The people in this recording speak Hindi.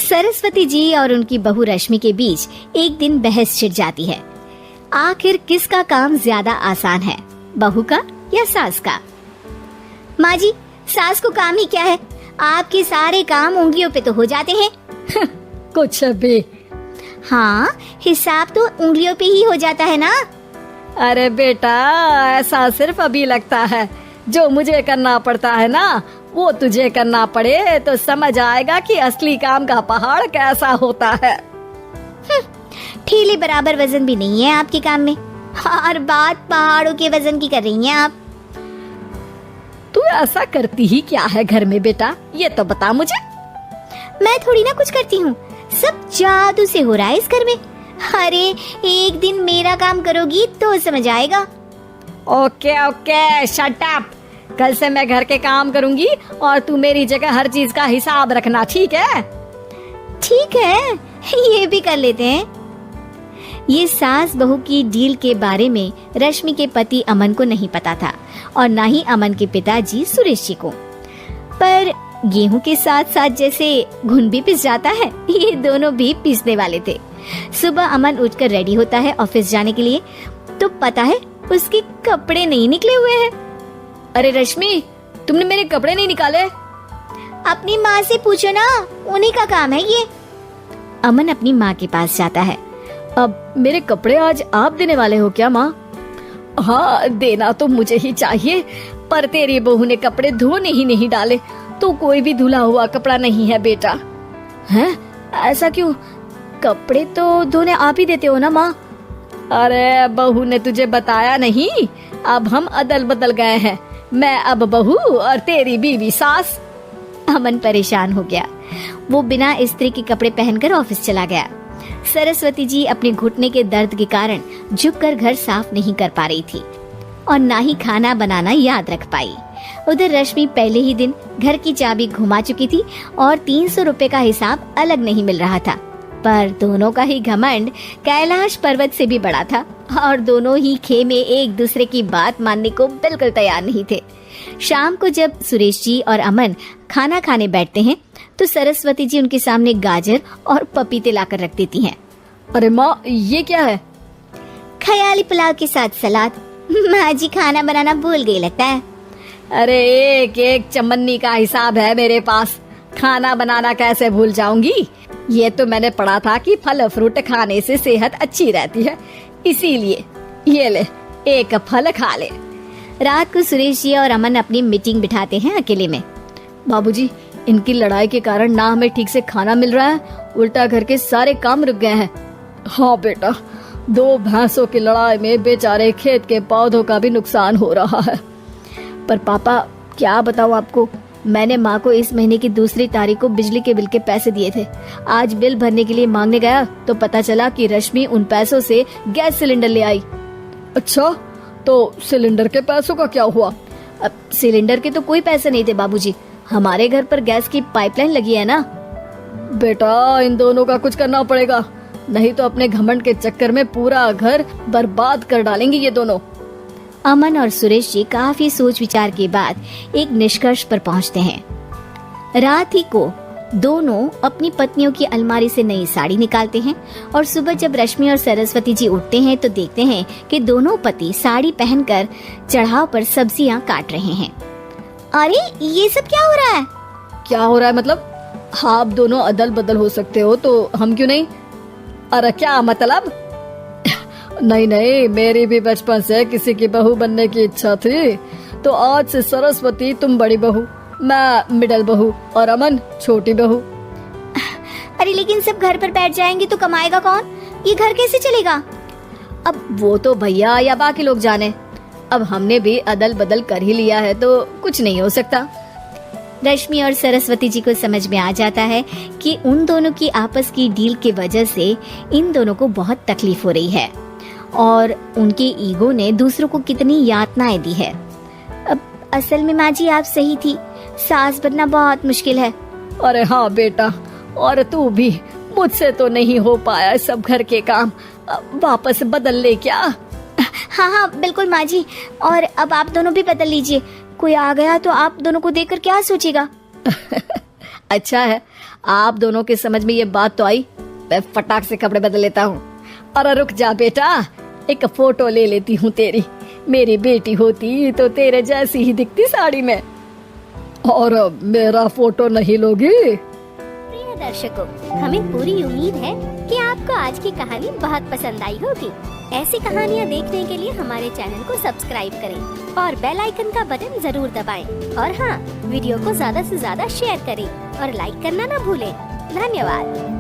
सरस्वती जी और उनकी बहू रश्मि के बीच एक दिन बहस छिड़ जाती है। आखिर किसका काम ज्यादा आसान है, बहू का या सास का? माँ जी, सास को काम ही क्या है, आपके सारे काम उंगलियों पे तो हो जाते हैं। कुछ भी। हाँ, हिसाब तो उंगलियों पे ही हो जाता है ना। अरे बेटा, ऐसा सिर्फ अभी लगता है, जो मुझे करना पड़ता है ना वो तुझे करना पड़े तो समझ आएगा कि असली काम का पहाड़ कैसा होता है। ठेले बराबर वजन भी नहीं है आपके काम में, और बात पहाड़ों के वजन की कर रही हैं आप। तू ऐसा करती ही क्या है घर में बेटा, ये तो बता मुझे। मैं थोड़ी ना कुछ करती हूँ, सब जादू से हो रहा है इस घर में। अरे एक दिन मेरा काम करोगी तो समझ आएगा। Okay okay, shut up. कल से मैं घर के काम करूंगी और तू मेरी जगह हर चीज का हिसाब रखना, ठीक है? ठीक है, ये भी कर लेते हैं। ये सास बहू की डील के बारे में रश्मि के पति अमन को नहीं पता था और ना ही अमन के पिताजी सुरेश जी को। पर गेहूं के साथ साथ जैसे घुन भी पिस जाता है, ये दोनों भी पीसने वाले थे। सुबह अमन उठकर रेडी होता है ऑफिस जाने के लिए, तो पता है उसके कपड़े नहीं निकले हुए हैं। अरे रश्मि, तुमने मेरे कपड़े नहीं निकाले? अपनी माँ से पूछो ना, उन्हीं का काम है ये। अमन अपनी माँ के पास जाता है। अब मेरे कपड़े आज आप देने वाले हो क्या माँ? हाँ, देना तो मुझे ही चाहिए, पर तेरी बहू ने कपड़े धोने ही नहीं डाले, तो कोई भी धुला हुआ कपड़ा नहीं है बेटा। हैं? ऐसा क्यों? कपड़े तो धोने आप ही देते हो ना माँ? अरे बहू ने तुझे बताया नहीं, अब हम अदल बदल गए हैं, मैं अब बहू और तेरी बीवी सास। अमन परेशान हो गया। वो बिना इस्त्री के कपड़े पहनकर ऑफिस चला गया। सरस्वती जी अपने घुटने के दर्द के कारण झुककर घर साफ नहीं कर पा रही थी और ना ही खाना बनाना याद रख पाई। उधर रश्मि पहले ही दिन घर की चाबी घुमा चुकी थी और 300 रुपए का हिसाब अलग नहीं मिल रहा था। पर दोनों का ही घमंड कैलाश पर्वत से भी बड़ा था और दोनों ही खेमे एक दूसरे की बात मानने को बिल्कुल तैयार नहीं थे। शाम को जब सुरेश जी और अमन खाना खाने बैठते हैं तो सरस्वती जी उनके सामने गाजर और पपीते लाकर रख देती हैं। अरे माँ, ये क्या है? ख्याली पुलाव के साथ सलाद। माँ जी खाना बनाना भूल गई लगता है। अरे एक एक चमन्नी का हिसाब है मेरे पास, खाना बनाना कैसे भूल जाऊंगी? ये तो मैंने पढ़ा था कि फल फ्रूट खाने से सेहत अच्छी रहती है, इसीलिए ये ले, एक फल खा ले। रात को सुरेश जी और अमन अपनी मीटिंग बिठाते हैं अकेले में। बाबूजी, इनकी लड़ाई के कारण ना हमें ठीक से खाना मिल रहा है, उल्टा घर के सारे काम रुक गए हैं। हाँ बेटा, 2 भैंसों की लड़ाई में बेचारे खेत के पौधों का भी नुकसान हो रहा है। पर पापा, क्या बताऊं आपको, मैंने माँ को इस महीने की 2 तारीख को बिजली के बिल के पैसे दिए थे। आज बिल भरने के लिए मांगने गया तो पता चला कि रश्मि उन पैसों से गैस सिलेंडर ले आई। अच्छा, तो सिलेंडर के पैसों का क्या हुआ? अब सिलेंडर के तो कोई पैसे नहीं थे बाबूजी, हमारे घर पर गैस की पाइपलाइन लगी है ना। बेटा, इन दोनों का कुछ करना पड़ेगा, नहीं तो अपने घमंड के चक्कर में पूरा घर बर्बाद कर डालेंगे ये दोनों। अमन और सुरेश जी काफी सोच विचार के बाद एक निष्कर्ष पर पहुंचते हैं। रात ही को दोनों अपनी पत्नियों की अलमारी से नई साड़ी निकालते हैं और सुबह जब रश्मि और सरस्वती जी उठते हैं तो देखते हैं कि दोनों पति साड़ी पहनकर चढ़ाव पर सब्जियां काट रहे हैं। अरे ये सब क्या हो रहा है? क्या हो रहा है मतलब? आप दोनों अदल बदल हो सकते हो तो हम क्यों नहीं? अरे क्या मतलब? नहीं नहीं, मेरी भी बचपन से किसी की बहू बनने की इच्छा थी, तो आज से सरस्वती तुम बड़ी बहू, मैं मिडल बहू और अमन छोटी बहू। अरे लेकिन सब घर पर बैठ जाएंगे तो कमाएगा कौन? ये घर कैसे चलेगा? अब वो तो भैया या बाकी लोग जाने, अब हमने भी अदल बदल कर ही लिया है तो कुछ नहीं हो सकता। रश्मि और सरस्वती जी को समझ में आ जाता है कि उन दोनों की आपस की डील के वजह से इन दोनों को बहुत तकलीफ हो रही है और उनके ईगो ने दूसरों को कितनी यातनाएं दी है। अब असल में माँ जी आप सही थी, सास बनना बहुत मुश्किल है। अरे हाँ बेटा, और तू भी, मुझसे तो नहीं हो पाया सब घर के काम, वापस बदल ले क्या? हाँ हाँ बिल्कुल माँ जी, और अब आप दोनों भी बदल लीजिए, कोई आ गया तो आप दोनों को देखकर क्या सोचेगा? अच्छा है, आप दोनों के समझ में ये बात तो आई, मैं फटाक से कपड़े बदल लेता हूँ। अरे रुक जा बेटा, एक फोटो ले लेती हूँ तेरी। मेरी बेटी होती तो तेरे जैसी ही दिखती साड़ी में। और मेरा फोटो नहीं लोगी? प्रिय दर्शकों, हमें पूरी उम्मीद है कि आपको आज की कहानी बहुत पसंद आई होगी। ऐसी कहानियाँ देखने के लिए हमारे चैनल को सब्सक्राइब करें और बेल आइकन का बटन जरूर दबाएं। और हाँ, वीडियो को ज्यादा से ज्यादा शेयर करें और लाइक करना ना भूलें। धन्यवाद।